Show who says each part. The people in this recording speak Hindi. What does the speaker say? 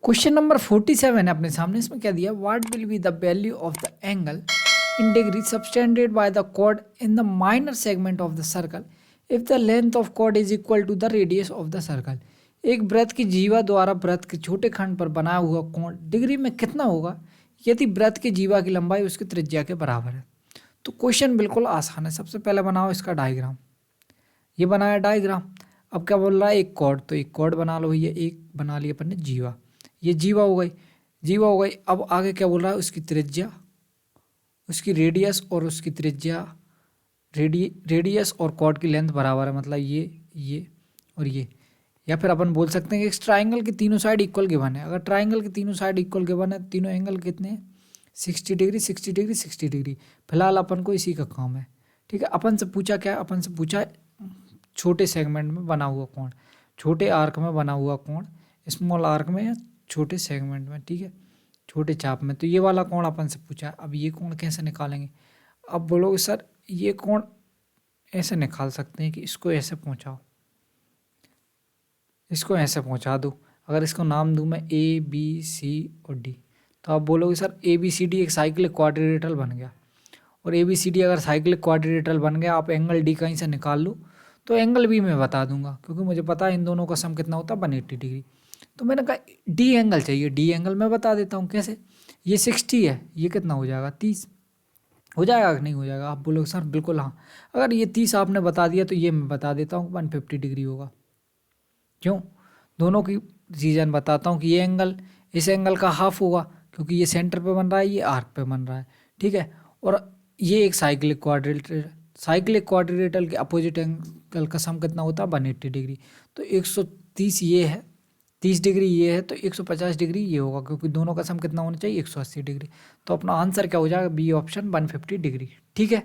Speaker 1: क्वेश्चन नंबर 47 है अपने सामने। इसमें क्या दिया, what will be the value of the angle in degree subtended by the chord in the minor segment of the circle if the length of chord is equal to the radius of the circle. एक वृत्त की जीवा द्वारा वृत्त के छोटे खंड पर बनाया हुआ कोण डिग्री में कितना होगा यदि वृत्त की जीवा की लंबाई उसकी त्रिज्या के बराबर है। तो क्वेश्चन बिल्कुल आसान है। सबसे पहले बनाओ इसका डायग्राम। ये बनाया डायग्राम। अब क्या बोल रहा है, एक कॉर्ड, तो एक कॉर्ड बना लो। ये एक बना लिया अपन ने जीवा, ये जीवा हो गई, जीवा हो गई। अब आगे क्या बोल रहा है, उसकी त्रिज्या, उसकी रेडियस और उसकी त्रिज्या, रेडियस और कॉर्ड की लेंथ बराबर है, मतलब ये और ये। या फिर अपन बोल सकते हैं कि इस ट्राइंगल की तीनों साइड इक्वल गिवन है। अगर ट्राइंगल की तीनों साइड इक्वल गिवन है, तीनों एंगल कितने हैं, 60 डिग्री 60 डिग्री 60 डिग्री। फिलहाल अपन को इसी का काम है, ठीक है। अपन से पूछा क्या, अपन से पूछा छोटे सेगमेंट में बना हुआ कोण, छोटे आर्क में बना हुआ कोण, स्मॉल आर्क में या छोटे सेगमेंट में, ठीक है, छोटे चाप में। तो ये वाला कोण अपन से पूछा। अब ये कोण कैसे निकालेंगे। अब बोलोगे सर ये कोण ऐसे निकाल सकते हैं कि इसको ऐसे पहुंचाओ, इसको ऐसे पहुंचा दो। अगर इसको नाम दूं मैं ए बी सी और डी, तो आप बोलोगे sir A B C D एक साइक्लिक क्वाड्रिलेटरल बन गया। और ए बी सी डी अगर साइक्लिक क्वाड्रिलेटरल बन गया, आप एंगल डी कहीं से निकाल लो तो एंगल भी मैं बता दूंगा, क्योंकि मुझे पता है इन दोनों का सम कितना होता है, 180 डिग्री। तो मैंने कहा डी एंगल चाहिए, डी एंगल मैं बता देता हूँ कैसे। ये 60 है, ये कितना हो जाएगा, 30 हो जाएगा कि नहीं हो जाएगा। आप बोलोगे सर बिल्कुल हाँ। अगर ये 30 आपने बता दिया तो ये मैं बता देता हूँ 150 डिग्री होगा। क्यों, दोनों की रीजन बताता हूँ कि ये एंगल इस एंगल का हाफ होगा, क्योंकि ये सेंटर पे बन रहा है, ये आर्क पे बन रहा है, ठीक है। और ये एक साइक्लिक क्वाड्रिलेटरल, साइक्लिक क्वाड्रिलेटरल के अपोजिट एंगल का सम कितना होता है, 180 डिग्री। तो 130 ये है, 30 डिग्री ये है, तो 150 डिग्री ये होगा, क्योंकि दोनों का सम कितना होना चाहिए, 180 डिग्री। तो अपना आंसर क्या हो जाएगा, बी ऑप्शन 150 डिग्री, ठीक है।